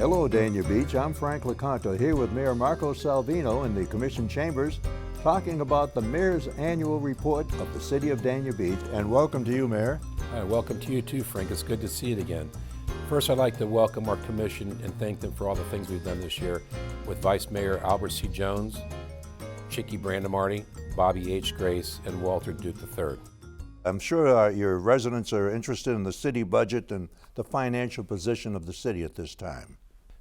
Hello, Dania Beach. I'm Frank LeConto here with Mayor Marco Salvino in the Commission Chambers talking about the Mayor's annual report of the City of Dania Beach. And welcome to you, Mayor. Hi, welcome to you too, Frank. It's good to see you again. First, I'd like to welcome our Commission and thank them for all the things we've done this year with Vice Mayor Albert C. Jones, Chicky Brandemarty, Bobby H. Grace, and Walter Duke III. I'm sure your residents are interested in the city budget and the financial position of the city at this time.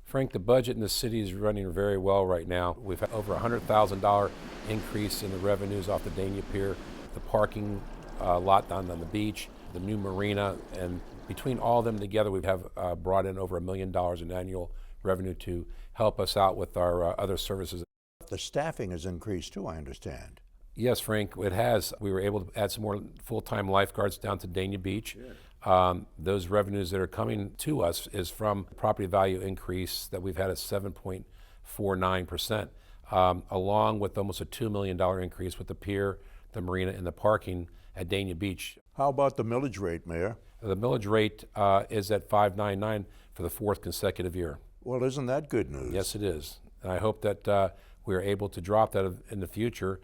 Frank, the budget in the city is running very well right now. We've had over $100,000 increase in the revenues off the Dania Pier, the parking lot down on the beach, the new marina, and between all of them together, we have brought in over $1 million in annual revenue to help us out with our other services. The staffing has increased too, I understand. Yes, Frank, it has. We were able to add some more full-time lifeguards down to Dania Beach. Yeah. Those revenues that are coming to us is from property value increase that we've had at 7.49%, along with almost a $2 million increase with the pier, the marina, and the parking at Dania Beach. How about the millage rate, Mayor? The millage rate is at 5.99 for the fourth consecutive year. Well, isn't that good news? Yes, it is. And I hope that we are able to drop that in the future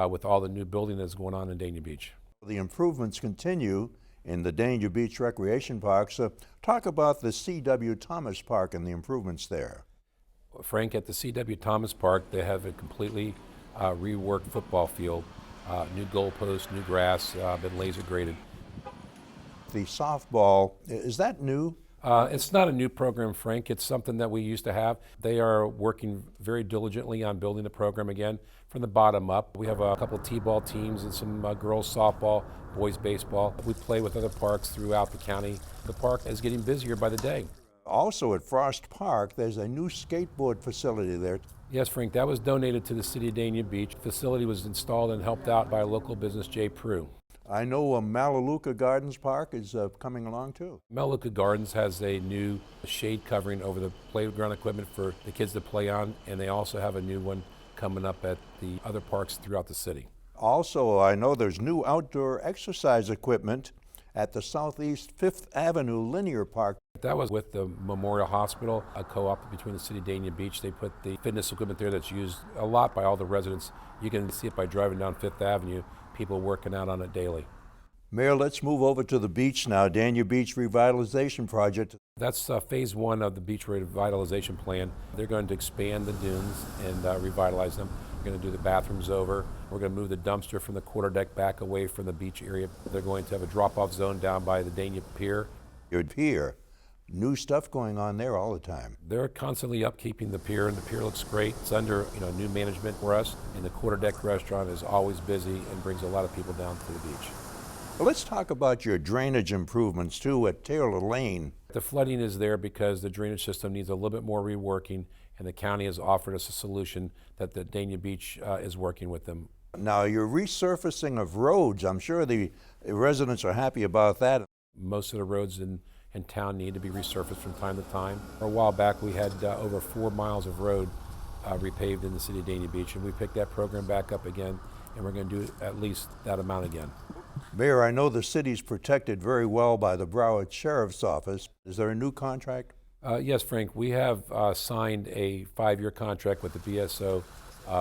with all the new building that's going on in Dania Beach. The improvements continue in the Dania Beach Recreation Park. So talk about the C.W. Thomas Park and the improvements there. Frank, at the C.W. Thomas Park, they have a completely reworked football field, new goalposts, new grass, been laser graded. The softball, is that new? It's not a new program, Frank. It's something that we used to have. They are working very diligently on building the program again from the bottom up. We have a couple of t-ball teams and some girls softball, boys baseball. We play with other parks throughout the county. The park is getting busier by the day. Also at Frost Park, there's a new skateboard facility there. Yes, Frank, that was donated to the city of Dania Beach. The facility was installed and helped out by a local business, J. Prue. I know Malaluca Gardens Park is coming along too. Malaluca Gardens has a new shade covering over the playground equipment for the kids to play on, and they also have a new one coming up at the other parks throughout the city. Also, I know there's new outdoor exercise equipment at the Southeast 5th Avenue Linear Park. That was with the Memorial Hospital, a co-op between the city of Dania Beach. They put the fitness equipment there that's used a lot by all the residents. You can see it by driving down 5th Avenue. People working out on it daily. Mayor, let's move over to the beach now. Dania Beach Revitalization Project. That's phase one of the beach revitalization plan. They're going to expand the dunes and revitalize them. We're going to do the bathrooms over. We're going to move the dumpster from the quarterdeck back away from the beach area. They're going to have a drop-off zone down by the Dania Pier. Your pier, new stuff going on there all the time. They're constantly upkeeping the pier, and the pier looks great. It's under new management for us, and the quarterdeck restaurant is always busy and brings a lot of people down to the beach. Well, let's talk about your drainage improvements too at Taylor Lane. The flooding is there because the drainage system needs a little bit more reworking, and the county has offered us a solution that the Dania Beach is working with them. Now, your resurfacing of roads, I'm sure the residents are happy about that. Most of the roads in town need to be resurfaced from time to time. A while back, we had over 4 miles of road repaved in the city of Dania Beach, and we picked that program back up again, and we're going to do at least that amount again. Mayor, I know the city's protected very well by the Broward Sheriff's Office. Is there a new contract? Yes, Frank. We have signed a 5-year contract with the BSO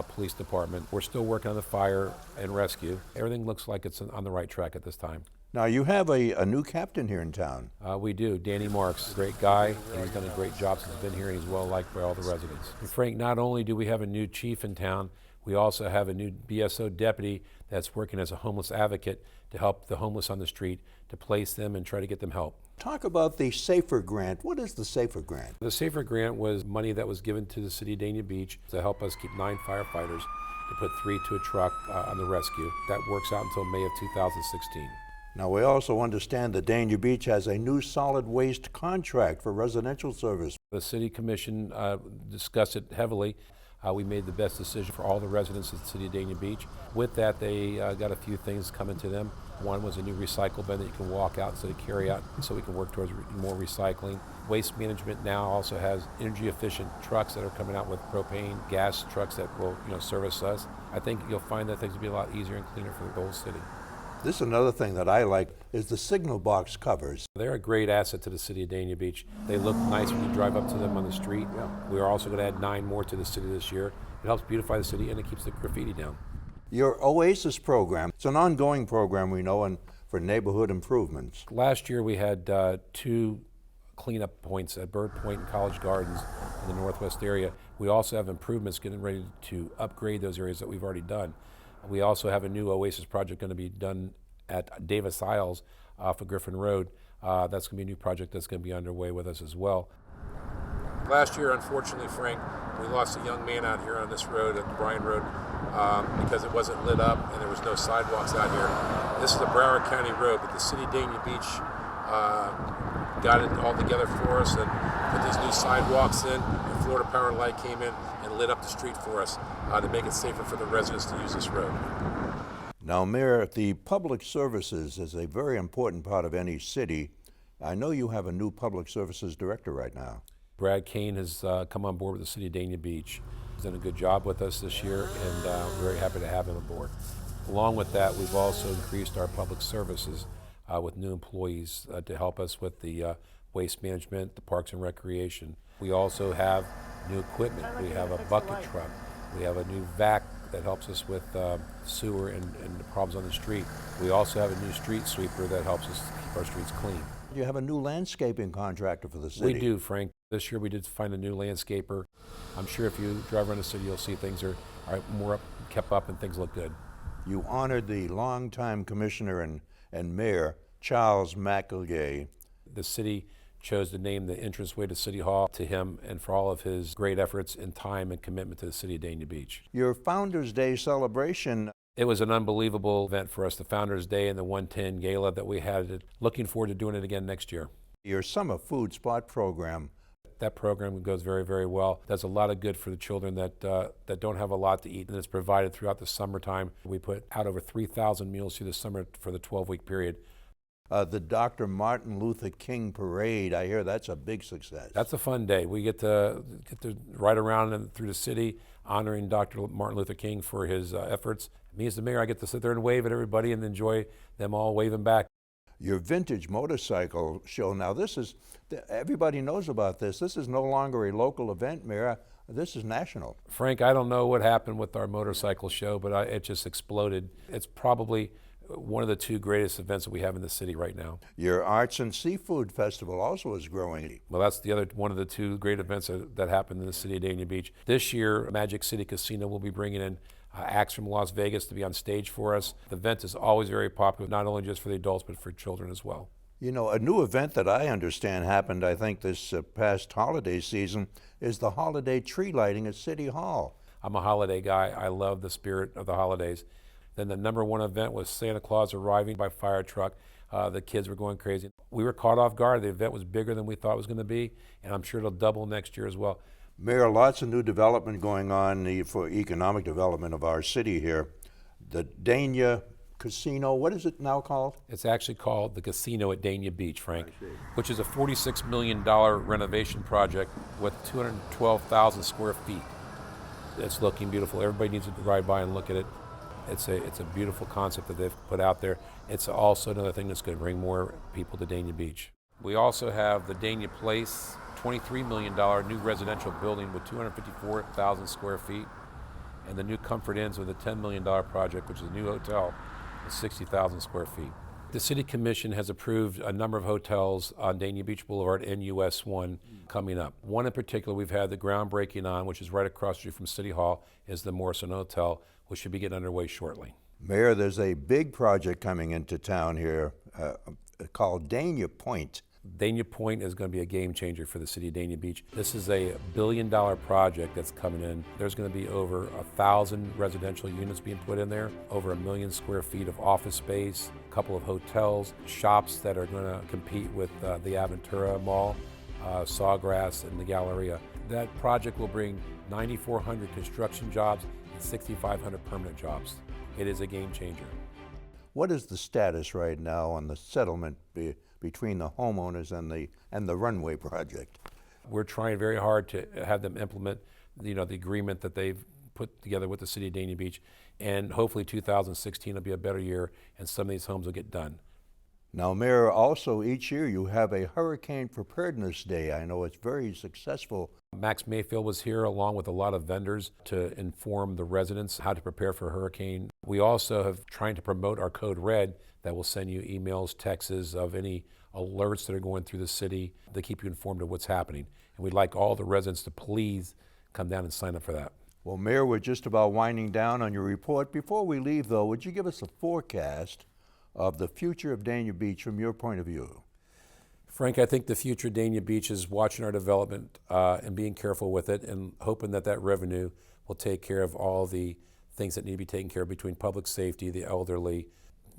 Police Department. We're still working on the fire and rescue. Everything looks like it's on the right track at this time. Now, you have a new captain here in town. We do. Danny Marks, great guy, and he's done a great job since he's been here, and he's well liked by all the residents. And Frank, not only do we have a new chief in town, we also have a new BSO deputy that's working as a homeless advocate to help the homeless on the street, to place them and try to get them help. Talk about the SAFER grant. What is the SAFER grant? The SAFER grant was money that was given to the city of Dania Beach to help us keep 9 firefighters, to put 3 to a truck on the rescue. That works out until May of 2016. Now, we also understand that Dania Beach has a new solid waste contract for residential service. The City Commission discussed it heavily. We made the best decision for all the residents of the city of Dania Beach. With that, they got a few things coming to them. One was a new recycle bin that you can walk out instead of carry out, so we can work towards more recycling. Waste management now also has energy efficient trucks that are coming out with propane, gas trucks that will service us. I think you'll find that things will be a lot easier and cleaner for the whole city. This is another thing that I like is the signal box covers. They're a great asset to the city of Dania Beach. They look nice when you drive up to them on the street. Yeah. We are also going to add 9 more to the city this year. It helps beautify the city and it keeps the graffiti down. Your Oasis program, it's an ongoing program we know and for neighborhood improvements. Last year we had 2 cleanup points at Bird Point and College Gardens in the northwest area. We also have improvements getting ready to upgrade those areas that we've already done. We also have a new Oasis project going to be done at Davis Isles off of Griffin Road. That's going to be a new project that's going to be underway with us as well. Last year, unfortunately, Frank, we lost a young man out here on this road, at Bryan Road, because it wasn't lit up and there was no sidewalks out here. This is a Broward County road, but the city of Dania Beach got it all together for us and put these new sidewalks in, and Florida Power and Light came in and lit up the street for us to make it safer for the residents to use this road. Now, Mayor, the public services is a very important part of any city. I know you have a new public services director right now. Brad Kane has come on board with the city of Dania Beach. He's done a good job with us this year, and we're very happy to have him aboard. Along with that, we've also increased our public services with new employees to help us with the waste management, the parks and recreation. We also have new equipment. We have a bucket truck. We have a new vac that helps us with sewer and the problems on the street. We also have a new street sweeper that helps us keep our streets clean. You have a new landscaping contractor for the city. We do, Frank. This year we did find a new landscaper. I'm sure if you drive around the city, you'll see things are more kept up and things look good. You honored the longtime commissioner and mayor, Charles McElgay. The city chose to name the entranceway to City Hall to him and for all of his great efforts and time and commitment to the city of Dania Beach. Your Founders Day celebration. It was an unbelievable event for us, the Founders Day and the 110 Gala that we had. Looking forward to doing it again next year. Your summer food spot program. That program goes very, very well. Does a lot of good for the children that don't have a lot to eat, and it's provided throughout the summertime. We put out over 3,000 meals through the summer for the 12-week period. The Dr. Martin Luther King Parade, I hear that's a big success. That's a fun day. We get to ride around and through the city honoring Dr. Martin Luther King for his efforts. Me as the mayor, I get to sit there and wave at everybody and enjoy them all waving back. Your vintage motorcycle show, now this is, everybody knows about this. This is no longer a local event, Mayor. This is national. Frank, I don't know what happened with our motorcycle show, but it just exploded. It's probably one of the 2 greatest events that we have in the city right now. Your Arts and Seafood Festival also is growing. Well, that's the other one of the 2 great events that happened in the city of Dania Beach. This year, Magic City Casino will be bringing in acts from Las Vegas to be on stage for us. The event is always very popular, not only just for the adults, but for children as well. You know, a new event that I understand happened, I think, this past holiday season is the holiday tree lighting at City Hall. I'm a holiday guy. I love the spirit of the holidays. Then the #1 event was Santa Claus arriving by fire truck. The kids were going crazy. We were caught off guard. The event was bigger than we thought it was going to be, and I'm sure it'll double next year as well. Mayor, lots of new development going on for economic development of our city here. The Dania Casino, what is it now called? It's actually called the Casino at Dania Beach, Frank, which is a $46 million renovation project with 212,000 square feet. It's looking beautiful. Everybody needs to ride by and look at it. It's a beautiful concept that they've put out there. It's also another thing that's going to bring more people to Dania Beach. We also have the Dania Place, $23 million new residential building with 254,000 square feet, and the new Comfort Inns with a $10 million project, which is a new hotel with 60,000 square feet. The City Commission has approved a number of hotels on Dania Beach Boulevard and US 1 coming up. One in particular we've had the groundbreaking on, which is right across the street from City Hall, is the Morrison Hotel, which should be getting underway shortly. Mayor, there's a big project coming into town here called Dania Point. Dania Point is going to be a game changer for the city of Dania Beach. This is a $1 billion project that's coming in. There's going to be over 1,000 residential units being put in there, over 1 million square feet of office space, a couple of hotels, shops that are going to compete with the Aventura Mall, Sawgrass, and the Galleria. That project will bring 9,400 construction jobs and 6,500 permanent jobs. It is a game changer. What is the status right now on the settlement between the homeowners and the runway project? We're trying very hard to have them implement, the agreement that they've put together with the city of Dania Beach. and hopefully 2016 will be a better year and some of these homes will get done. Now, Mayor, also each year you have a Hurricane Preparedness Day. I know it's very successful. Max Mayfield was here along with a lot of vendors to inform the residents how to prepare for a hurricane. We also have trying to promote our Code Red that will send you emails, texts of any alerts that are going through the city to keep you informed of what's happening. And we'd like all the residents to please come down and sign up for that. Well, Mayor, we're just about winding down on your report. Before we leave, though, would you give us a forecast of the future of Dania Beach from your point of view? Frank, I think the future of Dania Beach is watching our development and being careful with it and hoping that that revenue will take care of all the things that need to be taken care of between public safety, the elderly,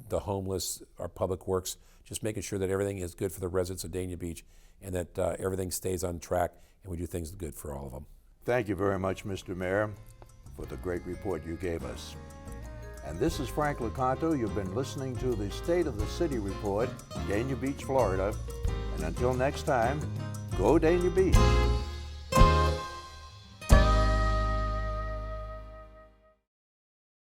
the homeless, our public works, just making sure that everything is good for the residents of Dania Beach and that everything stays on track and we do things good for all of them. Thank you very much, Mr. Mayor, for the great report you gave us. And this is Frank Lecanto. You've been listening to the State of the City Report, Dania Beach, Florida. And until next time, go Dania Beach.